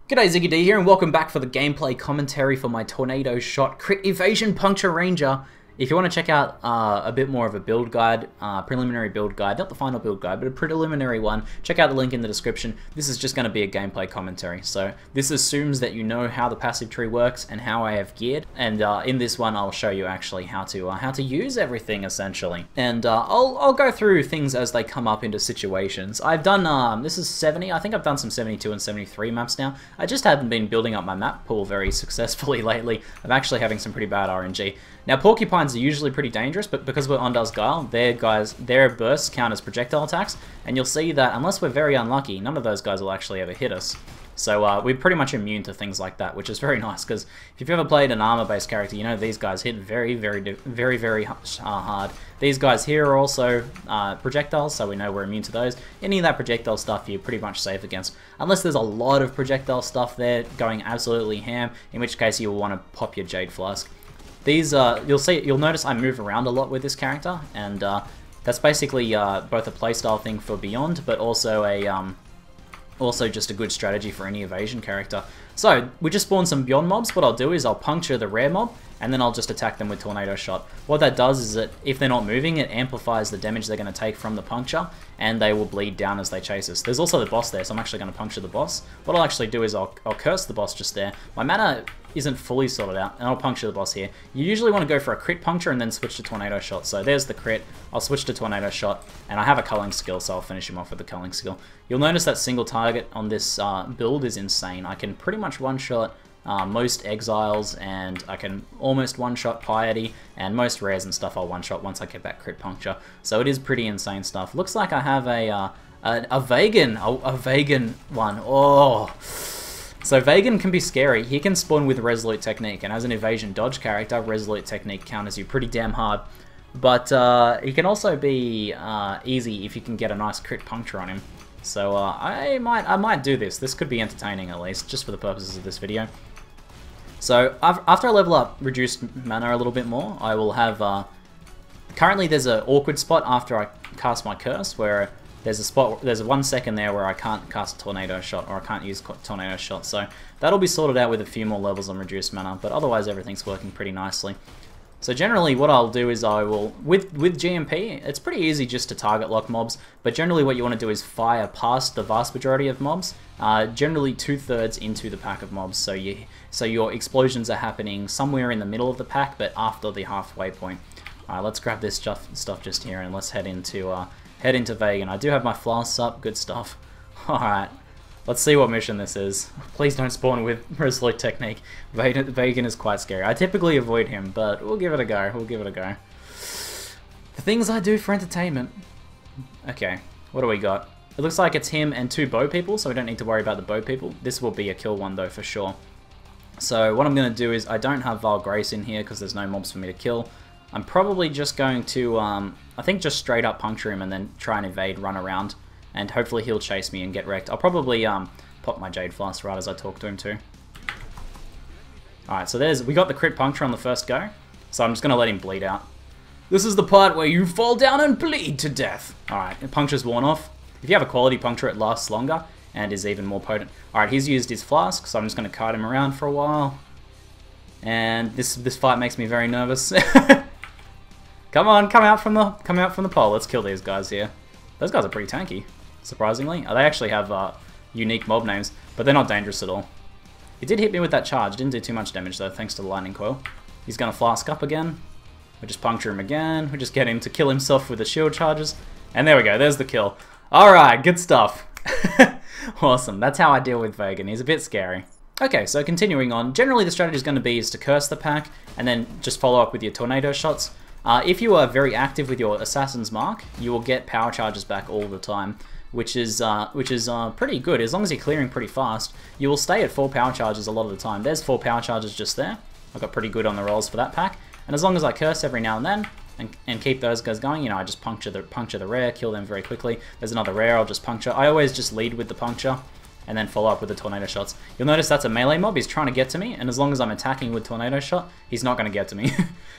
G'day, ZiggyD here, and welcome back for the gameplay commentary for my Tornado Shot Crit Evasion Puncture Ranger. If you want to check out a bit more of a build guide, preliminary build guide, not the final build guide, but a preliminary one, check out the link in the description. This is just going to be a gameplay commentary, so this assumes that you know how the passive tree works and how I have geared, and in this one I'll show you actually how to use everything essentially. And I'll go through things as they come up into situations. I've done, this is 70, I think I've done some 72 and 73 maps now. I just haven't been building up my map pool very successfully lately. I'm actually having some pretty bad RNG. Now porcupines are usually pretty dangerous, but because we're on Guile, their bursts count as projectile attacks, and you'll see that unless we're very unlucky, none of those guys will actually ever hit us. So we're pretty much immune to things like that, which is very nice, because if you've ever played an armor-based character, you know these guys hit very hard. These guys here are also projectiles, so we know we're immune to those. Any of that projectile stuff you're pretty much safe against, unless there's a lot of projectile stuff there going absolutely ham, in which case you'll want to pop your Jade Flask. These, you'll notice I move around a lot with this character, and that's basically both a playstyle thing for Beyond, but also also just a good strategy for any evasion character. So, we just spawned some Beyond mobs. What I'll do is I'll puncture the rare mob, and then I'll just attack them with Tornado Shot. What that does is that if they're not moving, it amplifies the damage they're going to take from the puncture, and they will bleed down as they chase us. There's also the boss there, so I'm actually going to puncture the boss. What I'll actually do is I'll curse the boss just there. My mana isn't fully sorted out, and I'll puncture the boss here. You usually want to go for a crit puncture and then switch to Tornado Shot. So there's the crit, I'll switch to Tornado Shot, and I have a culling skill, so I'll finish him off with the culling skill. You'll notice that single target on this build is insane. I can pretty much one-shot most Exiles, and I can almost one-shot Piety, and most rares and stuff I'll one-shot once I get that crit puncture. So it is pretty insane stuff. Looks like I have a Vagan one. Oh! So Vagan can be scary. He can spawn with Resolute Technique, and as an evasion dodge character, Resolute Technique counters you pretty damn hard. But he can also be easy if you can get a nice crit puncture on him. So I might do this. This could be entertaining at least, just for the purposes of this video. So after I level up reduced mana a little bit more, I will have... currently there's an awkward spot after I cast my curse, where there's a 1 second there where I can't cast Tornado Shot, or I can't use Tornado Shot, so that'll be sorted out with a few more levels on reduced mana, but otherwise everything's working pretty nicely. So generally what I'll do is I will, with GMP, it's pretty easy just to target lock mobs, but generally what you want to do is fire past the vast majority of mobs, generally 2/3 into the pack of mobs, so your explosions are happening somewhere in the middle of the pack, but after the halfway point. Alright, let's grab this stuff just here, and let's head into Vagan. I do have my flasks up, good stuff. Alright, let's see what mission this is. Please don't spawn with Resolute Technique. Vagan is quite scary. I typically avoid him, but we'll give it a go. The things I do for entertainment. Okay, what do we got? It looks like it's him and 2 bow people, so we don't need to worry about the bow people. This will be a kill one though, for sure. So what I'm going to do is, I don't have Vile Grace in here because there's no mobs for me to kill. I'm probably just going to, I think just straight up puncture him and then try and evade, run around, and hopefully he'll chase me and get wrecked. I'll probably pop my Jade Flask right as I talk to him too. Alright, so we got the crit puncture on the first go, so I'm just going to let him bleed out. This is the part where you fall down and bleed to death. Alright, the puncture's worn off. If you have a quality puncture, it lasts longer and is even more potent. Alright, he's used his flask, so I'm just going to kite him around for a while. And this fight makes me very nervous. Come on, come out from the pole. Let's kill these guys here. Those guys are pretty tanky, surprisingly. They actually have unique mob names, but they're not dangerous at all. He did hit me with that charge. Didn't do too much damage though, thanks to the lightning coil. He's gonna flask up again. We just puncture him again. We just get him to kill himself with the shield charges, and there we go. There's the kill. All right, good stuff. Awesome. That's how I deal with Vagan. He's a bit scary. Okay, so continuing on. Generally, the strategy is going to be to curse the pack, and then just follow up with your Tornado Shots. If you are very active with your Assassin's Mark, you will get power charges back all the time, which is pretty good. As long as you're clearing pretty fast, you will stay at 4 power charges a lot of the time. There's 4 power charges just there. I got pretty good on the rolls for that pack. And as long as I curse every now and then, and keep those guys going, you know, I just puncture the rare, kill them very quickly. There's another rare, I'll just puncture. I always just lead with the puncture, and then follow up with the Tornado Shots. You'll notice that's a melee mob. He's trying to get to me, and as long as I'm attacking with Tornado Shot, he's not going to get to me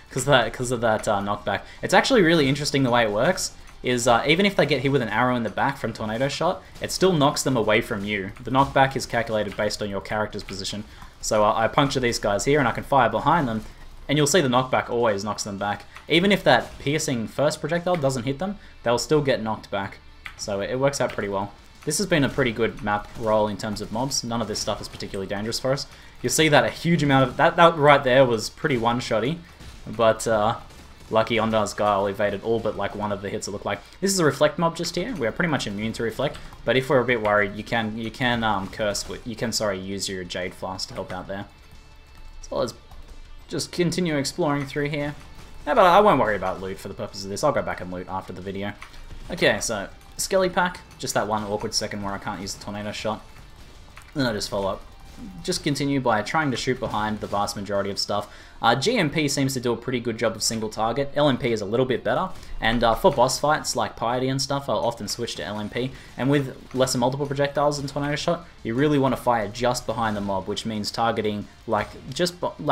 because of that knockback. It's actually really interesting the way it works. is even if they get hit with an arrow in the back from Tornado Shot, it still knocks them away from you. The knockback is calculated based on your character's position. So I puncture these guys here and I can fire behind them, and you'll see the knockback always knocks them back. Even if that piercing first projectile doesn't hit them, they'll still get knocked back. So it works out pretty well. This has been a pretty good map roll in terms of mobs. None of this stuff is particularly dangerous for us. You'll see that a huge amount of... That right there was pretty one-shotty, but lucky Ondar's Guile evaded all but like one of the hits it looked like. This is a reflect mob just here. We are pretty much immune to reflect, but if we're a bit worried, you can use your Jade Flask to help out there. So let's just continue exploring through here. Yeah, but I won't worry about loot for the purpose of this. I'll go back and loot after the video. Okay, so Skelly Pack, just that one awkward second where I can't use the Tornado Shot. Then I just follow up. Just continue by trying to shoot behind the vast majority of stuff. GMP seems to do a pretty good job of single target. LMP is a little bit better, and for boss fights like Piety and stuff, I'll often switch to LMP. And with lesser multiple projectiles than Tornado Shot, you really want to fire just behind the mob, which means targeting like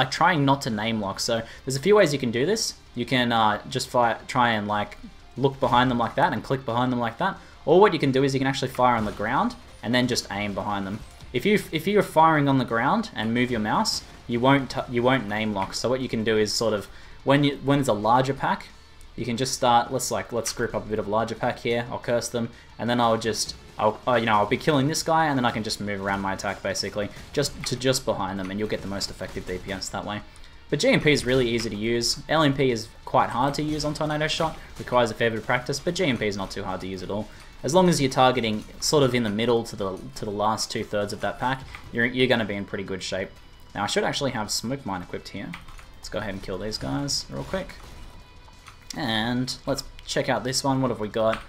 trying not to name lock. So there's a few ways you can do this. You can just try and like look behind them like that and click behind them like that. Or what you can do is you can actually fire on the ground and then just aim behind them. If you're firing on the ground and move your mouse, you won't name lock. So what you can do is sort of when there's a larger pack, you can just start. Let's group up a bit of larger pack here. I'll curse them, and then I'll be killing this guy, and then I can just move around my attack basically just behind them, and you'll get the most effective DPS that way. But GMP is really easy to use. LMP is quite hard to use on Tornado Shot, requires a fair bit of practice, but GMP is not too hard to use at all. As long as you're targeting sort of in the middle to the last 2/3 of that pack, you're going to be in pretty good shape. Now I should actually have Smoke Mine equipped here. Let's go ahead and kill these guys real quick. And let's check out this one. What have we got?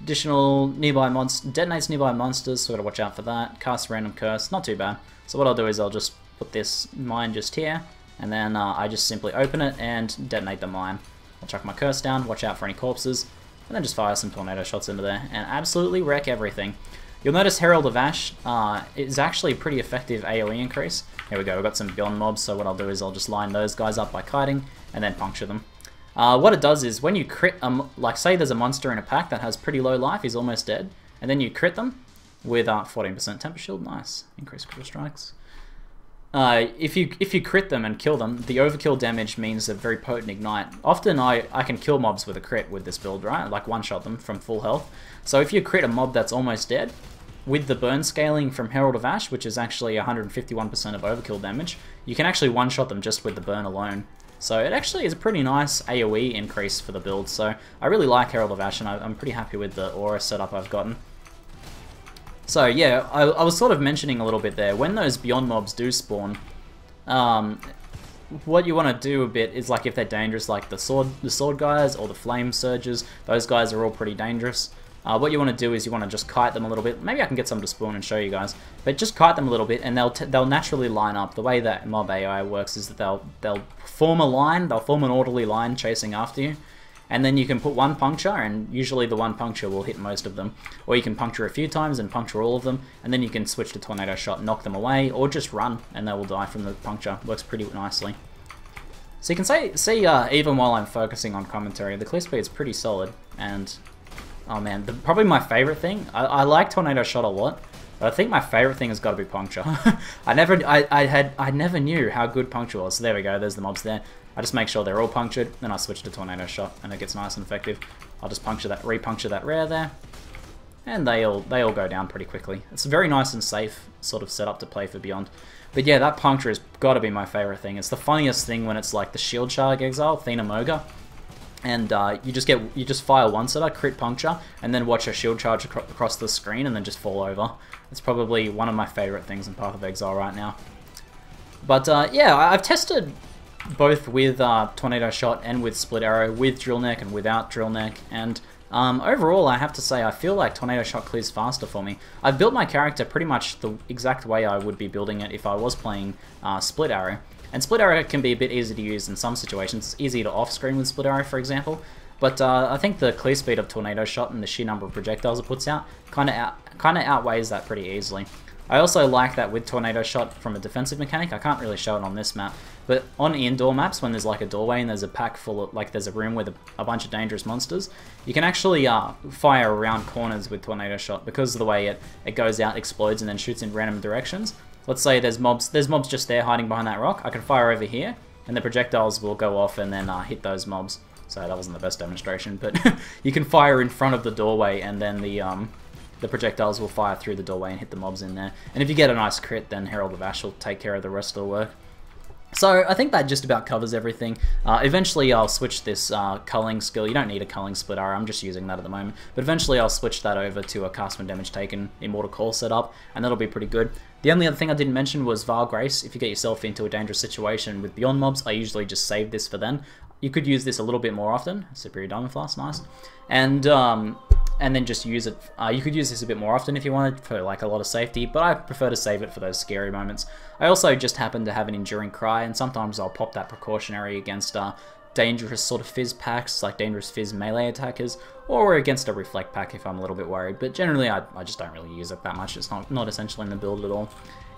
Additional nearby monsters, detonates nearby monsters, so gotta watch out for that. Cast Random Curse, not too bad. So what I'll do is I'll just put this mine just here, and then I just simply open it and detonate the mine. I'll chuck my curse down, watch out for any corpses, and then just fire some Tornado Shots into there, and absolutely wreck everything. You'll notice Herald of Ash is actually a pretty effective AoE increase. Here we go, we've got some Beyond mobs, so what I'll do is I'll just line those guys up by kiting, and then puncture them. What it does is, when you crit, like say there's a monster in a pack that has pretty low life, he's almost dead, and then you crit them with 14% Temper Shield, nice, increased critical strikes. If you crit them and kill them, the overkill damage means a very potent ignite. Often I can kill mobs with a crit with this build, right? Like one-shot them from full health. So if you crit a mob that's almost dead, with the burn scaling from Herald of Ash, which is actually 151% of overkill damage, you can actually one-shot them just with the burn alone. So it actually is a pretty nice AoE increase for the build, so I really like Herald of Ash, and I'm pretty happy with the aura setup I've gotten. So yeah, I was sort of mentioning a little bit there, when those Beyond mobs do spawn, what you want to do a bit is, like if they're dangerous, like the sword guys or the flame surges, those guys are all pretty dangerous. What you want to do is you want to just kite them a little bit. Maybe I can get some to spawn and show you guys. But just kite them a little bit, and they'll naturally line up. The way that mob AI works is that they'll form a line, they'll form an orderly line chasing after you, and then you can put one puncture, and usually the one puncture will hit most of them. Or you can puncture a few times and puncture all of them, and then you can switch to Tornado Shot, knock them away, or just run, and they will die from the puncture. Works pretty nicely. So you can see even while I'm focusing on commentary, the clear speed is pretty solid, and oh man, probably my favorite thing, I like Tornado Shot a lot, but I think my favorite thing has got to be Puncture. I never knew how good Puncture was. So there we go, there's the mobs there. I just make sure they're all punctured, then I switch to Tornado Shot, and it gets nice and effective. I'll just re-puncture that rare there, and they all go down pretty quickly. It's a very nice and safe sort of setup to play for Beyond. But yeah, that Puncture has got to be my favorite thing. It's the funniest thing when it's like the Shield Shark Exile, Thena Moga, and you just fire one setter, crit Puncture, and then watch a shield charge across the screen and then just fall over. It's probably one of my favorite things in Path of Exile right now. But yeah, I've tested both with Tornado Shot and with Split Arrow, with Drill Neck and without Drill Neck, and overall I have to say I feel like Tornado Shot clears faster for me. I've built my character pretty much the exact way I would be building it if I was playing Split Arrow. And Split Arrow can be a bit easy to use in some situations. It's easy to off-screen with Split Arrow, for example. But I think the clear speed of Tornado Shot and the sheer number of projectiles it puts out kind of outweighs that pretty easily. I also like that with Tornado Shot from a defensive mechanic. I can't really show it on this map, but on indoor maps when there's like a doorway and there's a pack full of, like there's a room with a bunch of dangerous monsters, you can actually fire around corners with Tornado Shot because of the way it goes out, explodes, and then shoots in random directions. Let's say there's mobs just there hiding behind that rock. I can fire over here, and the projectiles will go off and then hit those mobs. So that wasn't the best demonstration, but you can fire in front of the doorway, and then the projectiles will fire through the doorway and hit the mobs in there. And if you get a nice crit, then Herald of Ash will take care of the rest of the work. So I think that just about covers everything. Eventually I'll switch this culling skill. You don't need a culling split arrow, I'm just using that at the moment. But eventually I'll switch that over to a cast when damage taken Immortal Call setup, and that'll be pretty good. The only other thing I didn't mention was Vile Grace. If you get yourself into a dangerous situation with Beyond mobs, I usually just save this for then. You could use this a little bit more often. Superior Diamond Flask, nice. And then just use it. You could use this a bit more often if you wanted for like a lot of safety, but I prefer to save it for those scary moments. I also just happen to have an Enduring Cry, and sometimes I'll pop that precautionary against dangerous sort of fizz packs, like dangerous fizz melee attackers, or against a reflect pack if I'm a little bit worried, but generally I just don't really use it that much. It's not essential in the build at all.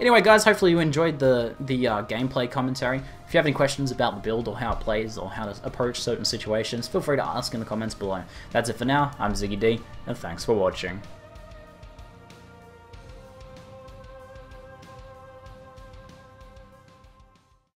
Anyway guys, hopefully you enjoyed the gameplay commentary. If you have any questions about the build or how it plays or how to approach certain situations, feel free to ask in the comments below. That's it for now, I'm ZiggyD, and thanks for watching.